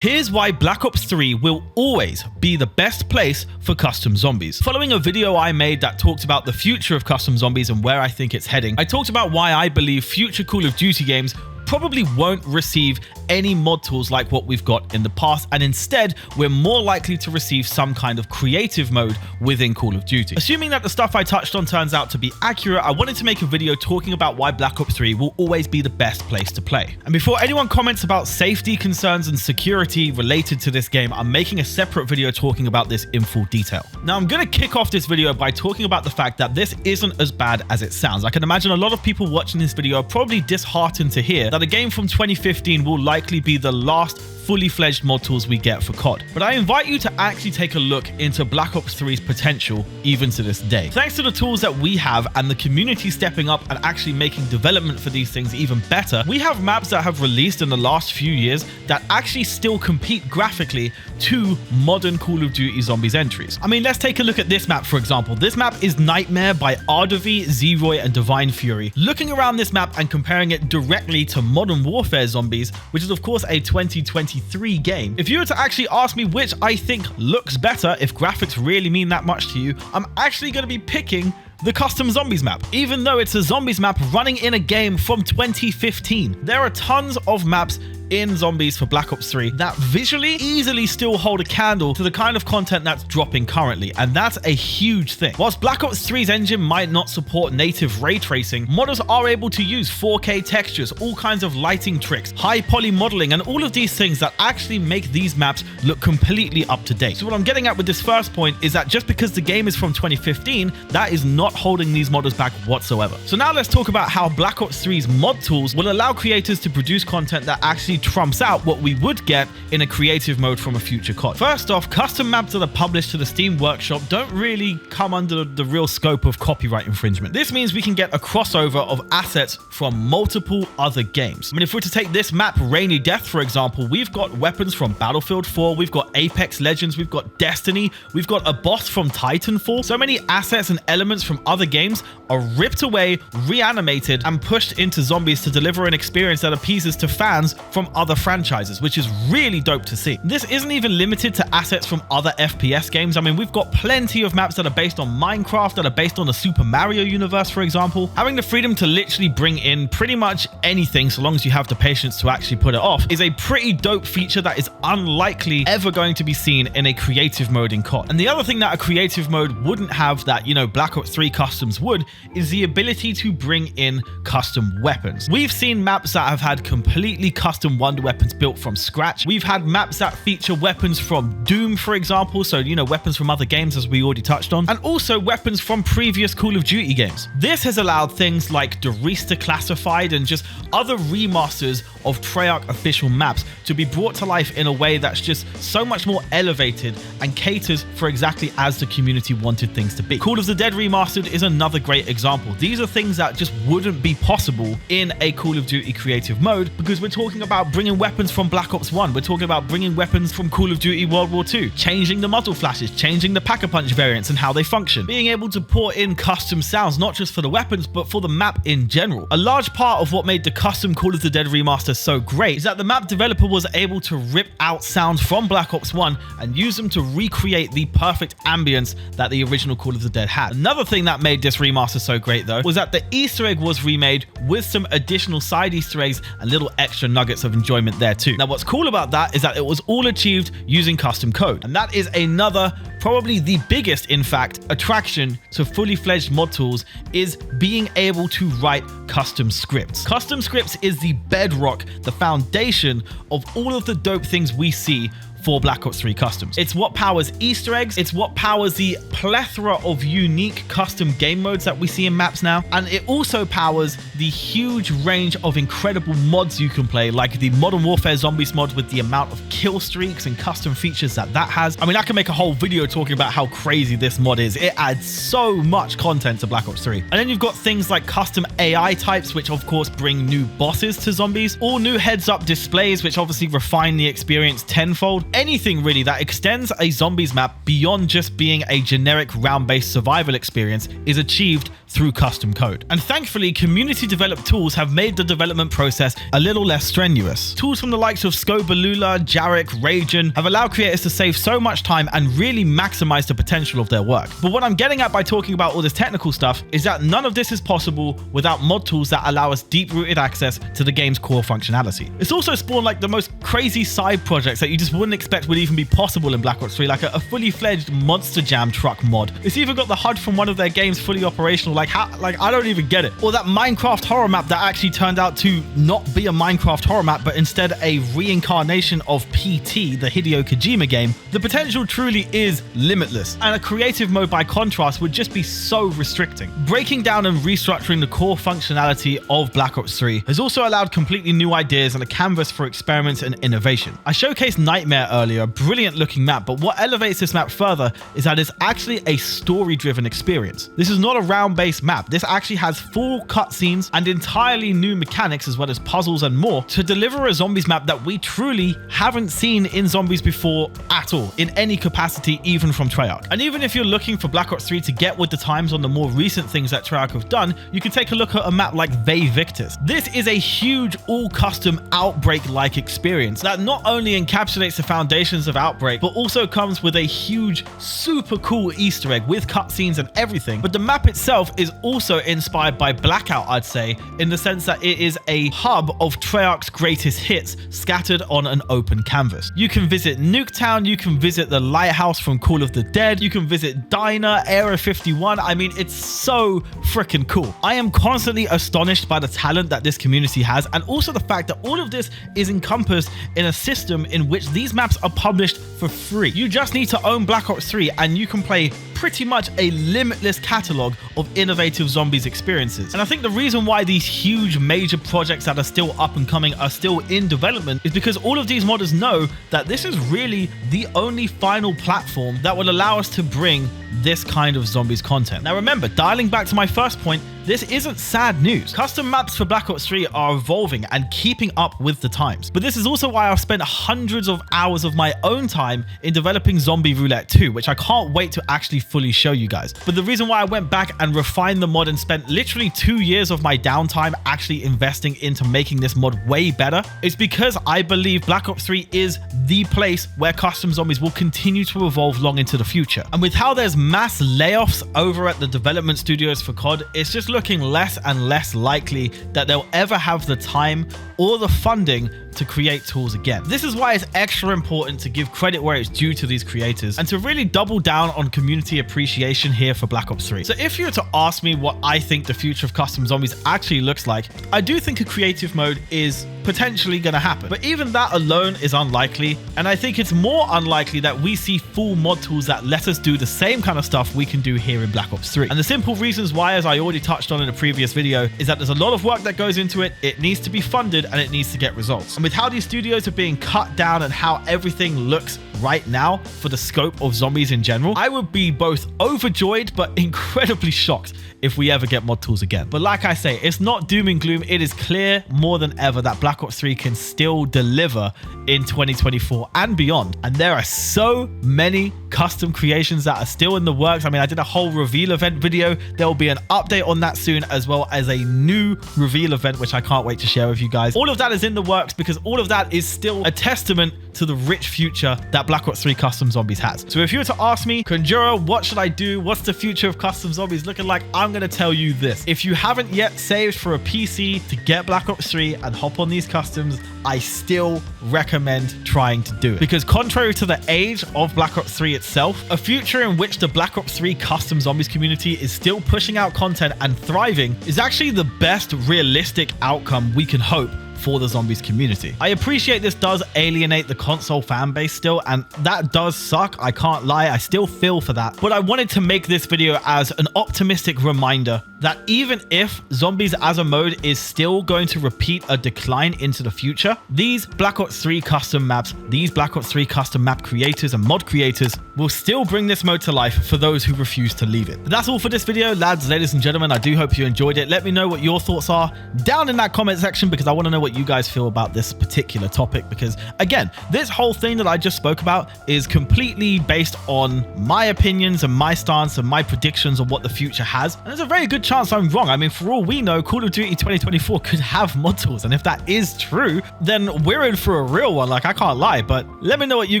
Here's why Black Ops 3 will always be the best place for custom zombies. Following a video I made that talked about the future of custom zombies and where I think it's heading, I talked about why I believe future Call of Duty games probably won't receive any mod tools like what we've got in the past, and instead we're more likely to receive some kind of creative mode within Call of Duty. Assuming that the stuff I touched on turns out to be accurate, I wanted to make a video talking about why Black Ops 3 will always be the best place to play. And before anyone comments about safety concerns and security related to this game, I'm making a separate video talking about this in full detail. Now I'm going to kick off this video by talking about the fact that this isn't as bad as it sounds. I can imagine a lot of people watching this video are probably disheartened to hear that a game from 2015 will likely be the last fully fledged mod tools we get for COD. But I invite you to actually take a look into Black Ops 3's potential even to this day. Thanks to the tools that we have and the community stepping up and actually making development for these things even better, we have maps that have released in the last few years that actually still compete graphically to modern Call of Duty Zombies entries. I mean, let's take a look at this map, for example. This map is Nightmare by Ardavi, Zeroy, and Divine Fury. Looking around this map and comparing it directly to Modern Warfare Zombies, which is of course a 2023 game, if you were to actually ask me which I think looks better, if graphics really mean that much to you, I'm actually going to be picking the custom zombies map, even though it's a zombies map running in a game from 2015. There are tons of maps in zombies for Black Ops 3 that visually easily still hold a candle to the kind of content that's dropping currently, and that's a huge thing. Whilst Black Ops 3's engine might not support native ray tracing, modders are able to use 4K textures, all kinds of lighting tricks, high poly modeling, and all of these things that actually make these maps look completely up to date. So what I'm getting at with this first point is that just because the game is from 2015, that is not holding these modders back whatsoever. So now let's talk about how Black Ops 3's mod tools will allow creators to produce content that actually trumps out what we would get in a creative mode from a future COD. First off, custom maps that are published to the Steam Workshop don't really come under the real scope of copyright infringement. This means we can get a crossover of assets from multiple other games. I mean, if we're to take this map, Rainy Death, for example, we've got weapons from Battlefield 4, we've got Apex Legends, we've got Destiny, we've got a boss from Titanfall. So many assets and elements from other games are ripped away, reanimated, and pushed into zombies to deliver an experience that appeases to fans from other franchises, which is really dope to see. This isn't even limited to assets from other FPS games. I mean, we've got plenty of maps that are based on Minecraft, that are based on the Super Mario universe, for example. Having the freedom to literally bring in pretty much anything, so long as you have the patience to actually put it off, is a pretty dope feature that is unlikely ever going to be seen in a creative mode in COD. And the other thing that a creative mode wouldn't have that, you know, Black Ops 3 customs would, is the ability to bring in custom weapons. We've seen maps that have had completely custom wonder weapons built from scratch. We've had maps that feature weapons from Doom, for example, so, you know, weapons from other games, as we already touched on, and also weapons from previous Call of Duty games. This has allowed things like Derista Classified and just other remasters of Treyarch official maps to be brought to life in a way that's just so much more elevated and caters for exactly as the community wanted things to be. Call of the Dead Remastered is another great example. These are things that just wouldn't be possible in a Call of Duty creative mode, because we're talking about bringing weapons from Black Ops 1, we're talking about bringing weapons from Call of Duty World War II, changing the muzzle flashes, changing the Pack-a-Punch variants and how they function, being able to port in custom sounds, not just for the weapons, but for the map in general. A large part of what made the custom Call of the Dead remaster so great is that the map developer was able to rip out sounds from Black Ops 1 and use them to recreate the perfect ambience that the original Call of the Dead had. Another thing that made this remaster so great, though, was that the Easter egg was remade with some additional side Easter eggs and little extra nuggets of enjoyment there too. Now, what's cool about that is that it was all achieved using custom code, and that is another, probably the biggest, in fact, attraction to fully fledged mod tools, is being able to write custom scripts. Custom scripts is the bedrock, the foundation of all of the dope things we see for Black Ops 3 customs. It's what powers Easter eggs, it's what powers the plethora of unique custom game modes that we see in maps now, and it also powers the huge range of incredible mods you can play, like the Modern Warfare Zombies mod with the amount of kill streaks and custom features that has. I mean, I can make a whole video talking about how crazy this mod is. It adds so much content to Black Ops 3. And then you've got things like custom AI types, which of course bring new bosses to zombies, all new heads-up displays, which obviously refine the experience tenfold. Anything really that extends a zombies map beyond just being a generic round-based survival experience is achieved through custom code. And thankfully, community-developed tools have made the development process a little less strenuous. Tools from the likes of Scobalula, Jarek, Ragen have allowed creators to save so much time and really maximize the potential of their work. But what I'm getting at by talking about all this technical stuff is that none of this is possible without mod tools that allow us deep-rooted access to the game's core functionality. It's also spawned like the most crazy side projects that you just wouldn't expect would even be possible in Black Ops 3, like a fully fledged Monster Jam truck mod. It's even got the HUD from one of their games fully operational. Like I don't even get it. Or that Minecraft horror map that actually turned out to not be a Minecraft horror map, but instead a reincarnation of PT, the Hideo Kojima game. The potential truly is limitless, and a creative mode by contrast would just be so restricting. Breaking down and restructuring the core functionality of Black Ops 3 has also allowed completely new ideas and a canvas for experiments and innovation. I showcased Nightmare earlier, a brilliant looking map, but what elevates this map further is that it's actually a story-driven experience. This is not a round-based map. This actually has full cutscenes and entirely new mechanics as well as puzzles and more to deliver a zombies map that we truly haven't seen in zombies before at all, in any capacity, even from Treyarch. And even if you're looking for Black Ops 3 to get with the times on the more recent things that Treyarch have done, you can take a look at a map like Ve Victis. This is a huge all-custom Outbreak-like experience that not only encapsulates the foundations of Outbreak, but also comes with a huge, super cool Easter egg with cutscenes and everything. But the map itself is also inspired by Blackout, I'd say, in the sense that it is a hub of Treyarch's greatest hits scattered on an open canvas. You can visit Nuketown, you can visit the Lighthouse from Call of the Dead, you can visit Diner, Area 51. I mean, it's so freaking cool. I am constantly astonished by the talent that this community has, and also the fact that all of this is encompassed in a system in which these maps are published for free. You just need to own Black Ops 3 and you can play pretty much a limitless catalog of innovative zombies experiences. And I think the reason why these huge major projects that are still up and coming are still in development is because all of these modders know that this is really the only final platform that will allow us to bring this kind of zombies content. Now remember, dialing back to my first point, this isn't sad news. Custom maps for Black Ops 3 are evolving and keeping up with the times. But this is also why I've spent hundreds of hours of my own time in developing Zombie Roulette 2, which I can't wait to actually fully show you guys. But the reason why I went back and refined the mod and spent literally 2 years of my downtime actually investing into making this mod way better is because I believe Black Ops 3 is the place where custom zombies will continue to evolve long into the future. And with how there's mass layoffs over at the development studios for COD, it's just looking less and less likely that they'll ever have the time or the funding to create tools again. This is why it's extra important to give credit where it's due to these creators and to really double down on community appreciation here for Black Ops 3. So if you were to ask me what I think the future of custom zombies actually looks like, I do think a creative mode is potentially going to happen. But even that alone is unlikely, and I think it's more unlikely that we see full mod tools that let us do the same kind of stuff we can do here in Black Ops 3. And the simple reasons why, as I already touched on in a previous video, is that there's a lot of work that goes into it, it needs to be funded, and it needs to get results. And with how these studios are being cut down and how everything looks right now for the scope of zombies in general, I would be both overjoyed but incredibly shocked if we ever get mod tools again. But like I say, it's not doom and gloom. It is clear more than ever that Black Ops 3 can still deliver in 2024 and beyond. And there are so many custom creations that are still in the works. I mean, I did a whole reveal event video. There will be an update on that soon, as well as a new reveal event, which I can't wait to share with you guys. All of that is in the works because all of that is still a testament to the rich future that Black Ops 3 Custom Zombies has. So if you were to ask me, Kunjora, what should I do? What's the future of Custom Zombies looking like? I'm going to tell you this. If you haven't yet saved for a PC to get Black Ops 3 and hop on these customs, I still recommend trying to do it. Because contrary to the age of Black Ops 3 itself, a future in which the Black Ops 3 Custom Zombies community is still pushing out content and thriving is actually the best realistic outcome we can hope for the zombies community. I appreciate this does alienate the console fan base still, and that does suck. I can't lie, I still feel for that. But I wanted to make this video as an optimistic reminder that even if zombies as a mode is still going to repeat a decline into the future, these Black Ops 3 custom maps, these Black Ops 3 custom map creators and mod creators will still bring this mode to life for those who refuse to leave it. But that's all for this video, lads, ladies and gentlemen. I do hope you enjoyed it. Let me know what your thoughts are down in that comment section, because I want to know what you guys feel about this particular topic, because again, this whole thing that I just spoke about is completely based on my opinions and my stance and my predictions of what the future has, and there's a very good chance I'm wrong. I mean, for all we know, Call of Duty 2024 could have mod tools, and if that is true, then we're in for a real one. Like, I can't lie. But let me know what you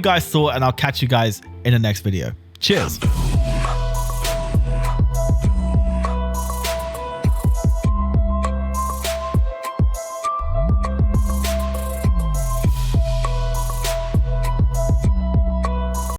guys thought, and I'll catch you guys in the next video. Cheers.